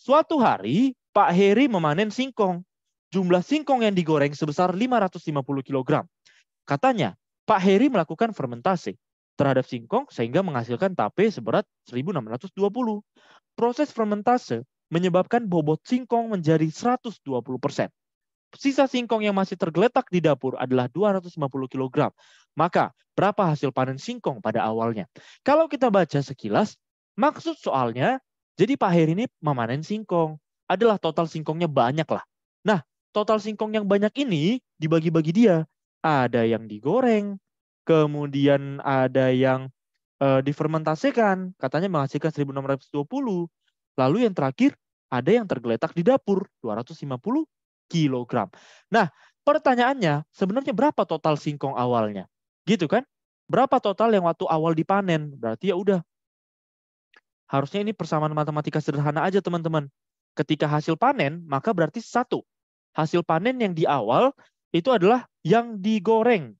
Suatu hari, Pak Heri memanen singkong. Jumlah singkong yang digoreng sebesar 550 kg. Katanya, Pak Heri melakukan fermentasi terhadap singkong sehingga menghasilkan tape seberat 1620. Proses fermentase menyebabkan bobot singkong menjadi 120%. Sisa singkong yang masih tergeletak di dapur adalah 250 kg. Maka, berapa hasil panen singkong pada awalnya? Kalau kita baca sekilas, maksud soalnya, jadi Pak Heri ini memanen singkong. Adalah total singkongnya banyak lah. Nah, total singkong yang banyak ini dibagi-bagi dia. Ada yang digoreng, kemudian ada yang difermentasikan, katanya menghasilkan 1620. Lalu yang terakhir, ada yang tergeletak di dapur, 250 kilogram. Nah, pertanyaannya, sebenarnya berapa total singkong awalnya? Gitu kan? Berapa total yang waktu awal dipanen? Berarti ya udah. Harusnya ini persamaan matematika sederhana aja, teman-teman. Ketika hasil panen, maka berarti satu. Hasil panen yang di awal itu adalah yang digoreng.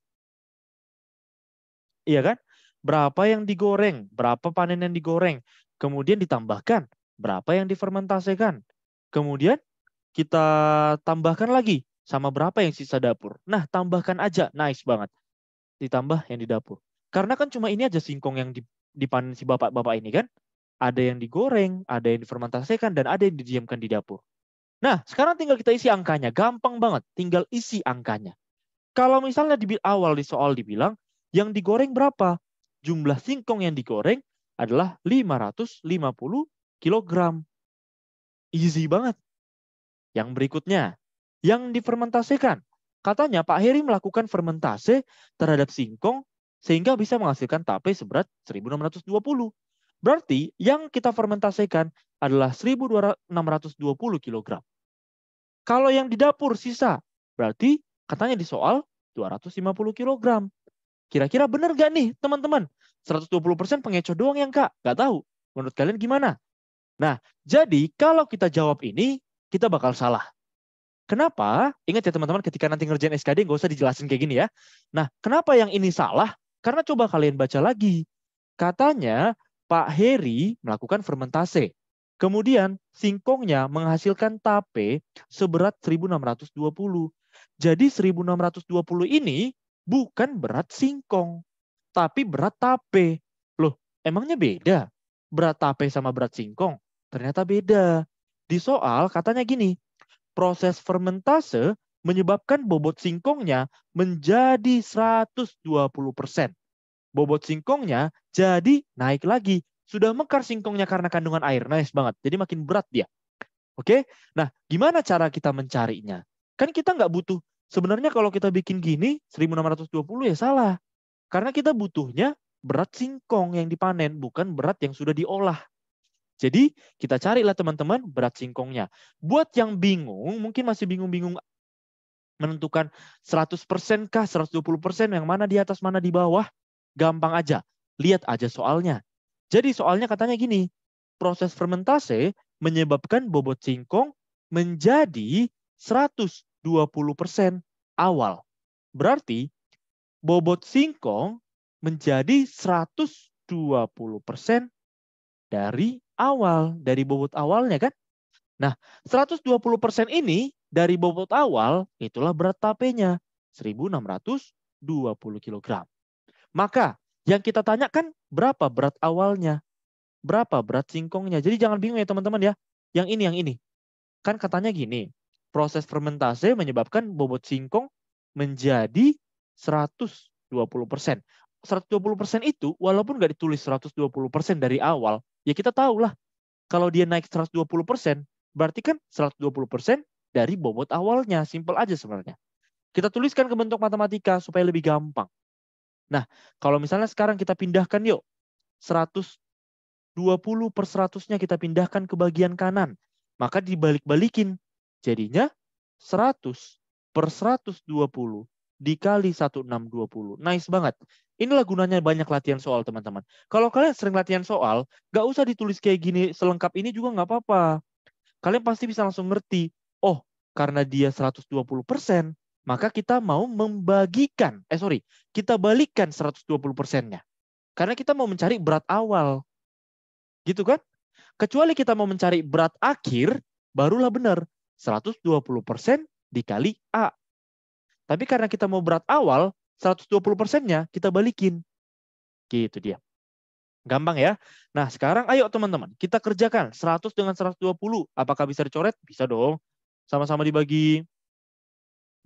Iya kan? Berapa yang digoreng, berapa panen yang digoreng. Kemudian ditambahkan berapa yang difermentasikan. Kemudian kita tambahkan lagi sama berapa yang sisa dapur. Nah, tambahkan aja. Nice banget. Ditambah yang di dapur. Karena kan cuma ini aja singkong yang dipanen si bapak-bapak ini kan. Ada yang digoreng, ada yang difermentasikan, dan ada yang didiamkan di dapur. Nah, sekarang tinggal kita isi angkanya. Gampang banget. Tinggal isi angkanya. Kalau misalnya di awal di soal dibilang, yang digoreng berapa? Jumlah singkong yang digoreng adalah 550 kg. Easy banget. Yang berikutnya, yang difermentasikan. Katanya Pak Heri melakukan fermentasi terhadap singkong sehingga bisa menghasilkan tape seberat 1620. Berarti yang kita fermentasikan adalah 1620 kg. Kalau yang di dapur sisa, berarti katanya di soal 250 kg. Kira-kira benar gak nih teman-teman? 120% pengecoh doang yang Kak? Gak tahu. Menurut kalian gimana? Nah, jadi kalau kita jawab ini, kita bakal salah. Kenapa? Ingat ya teman-teman, ketika nanti ngerjain SKD nggak usah dijelasin kayak gini ya. Nah, kenapa yang ini salah? Karena coba kalian baca lagi. Katanya Pak Heri melakukan fermentasi. Kemudian singkongnya menghasilkan tape seberat 1620. Jadi 1620 ini bukan berat singkong, tapi berat tape. Loh, emangnya beda? Berat tape sama berat singkong? Ternyata beda. Di soal katanya gini, proses fermentase menyebabkan bobot singkongnya menjadi 120%. Bobot singkongnya jadi naik lagi. Sudah mekar singkongnya karena kandungan air. Nice banget. Jadi makin berat dia. Oke? Nah, gimana cara kita mencarinya? Kan kita nggak butuh. Sebenarnya kalau kita bikin gini, 1620 ya salah. Karena kita butuhnya berat singkong yang dipanen, bukan berat yang sudah diolah. Jadi kita carilah teman-teman berat singkongnya. Buat yang bingung, mungkin masih bingung-bingung menentukan 100% kah, 120%, yang mana di atas, mana di bawah. Gampang aja, lihat aja soalnya. Jadi soalnya katanya gini, proses fermentase menyebabkan bobot singkong menjadi 120% awal. Berarti bobot singkong menjadi 120% dari awal, dari bobot awalnya kan. Nah, 120% ini dari bobot awal, itulah berat tapenya, 1620 kg. Maka, yang kita tanyakan berapa berat awalnya? Berapa berat singkongnya? Jadi jangan bingung ya teman-teman ya. Yang ini. Kan katanya gini, proses fermentasi menyebabkan bobot singkong menjadi 120%. 120% itu walaupun nggak ditulis 120% dari awal, ya kita tahu lah. Kalau dia naik 120%, berarti kan 120% dari bobot awalnya. Simpel aja sebenarnya. Kita tuliskan ke bentuk matematika supaya lebih gampang. Nah, kalau misalnya sekarang kita pindahkan yuk. 120 per 100-nya kita pindahkan ke bagian kanan. Maka dibalik-balikin. Jadinya 100 per 120 dikali 1620. Nice banget. Inilah gunanya banyak latihan soal, teman-teman. Kalau kalian sering latihan soal, nggak usah ditulis kayak gini selengkap ini juga nggak apa-apa. Kalian pasti bisa langsung ngerti. Oh, karena dia 120%, maka kita mau membagikan. Kita balikkan 120%-nya. Karena kita mau mencari berat awal. Gitu kan? Kecuali kita mau mencari berat akhir, barulah benar. 120% dikali A. Tapi karena kita mau berat awal, 120%-nya kita balikin. Gitu dia. Gampang ya. Nah, sekarang ayo teman-teman, kita kerjakan 100 dengan 120. Apakah bisa dicoret? Bisa dong. Sama-sama dibagi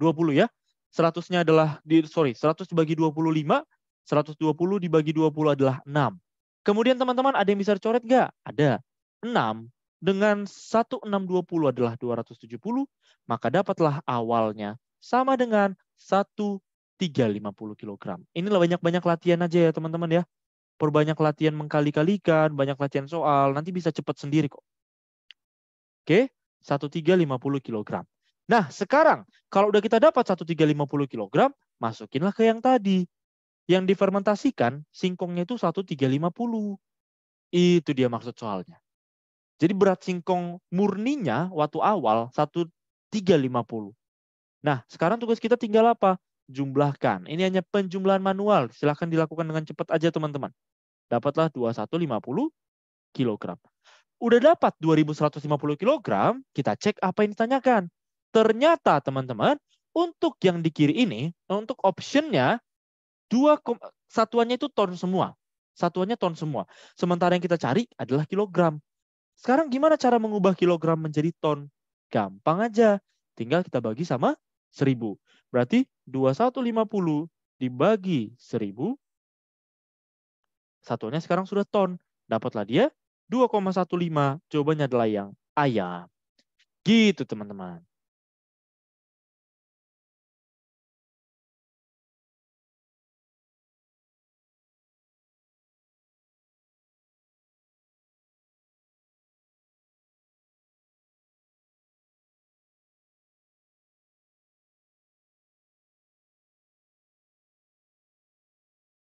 20 ya. 100-nya adalah 100 dibagi 25, 120 dibagi 20 adalah 6. Kemudian teman-teman ada yang bisa dicoret nggak? Ada. 6 dengan 1620 adalah 270, maka dapatlah awalnya sama dengan 1350 kg. Inilah banyak-banyak latihan aja ya teman-teman ya. Perbanyak latihan mengkali-kalikan, banyak latihan soal, nanti bisa cepat sendiri kok. Oke, 1350 kg. Nah, sekarang kalau udah kita dapat 1350 kg, masukinlah ke yang tadi. Yang difermentasikan, singkongnya itu 1350. Itu dia maksud soalnya. Jadi berat singkong murninya waktu awal 1350. Nah, sekarang tugas kita tinggal apa? Jumlahkan. Ini hanya penjumlahan manual. Silahkan dilakukan dengan cepat aja teman-teman. Dapatlah 2150 kg. Udah dapat 2150 kg, kita cek apa yang ditanyakan. Ternyata teman-teman, untuk yang di kiri ini, untuk optionnya, satuannya itu ton semua. Satuannya ton semua. Sementara yang kita cari adalah kilogram. Sekarang gimana cara mengubah kilogram menjadi ton? Gampang aja. Tinggal kita bagi sama 1000. Berarti 2150 dibagi 1000. Satuannya sekarang sudah ton. Dapatlah dia 2,15. Jawabannya adalah yang ayam. Gitu teman-teman.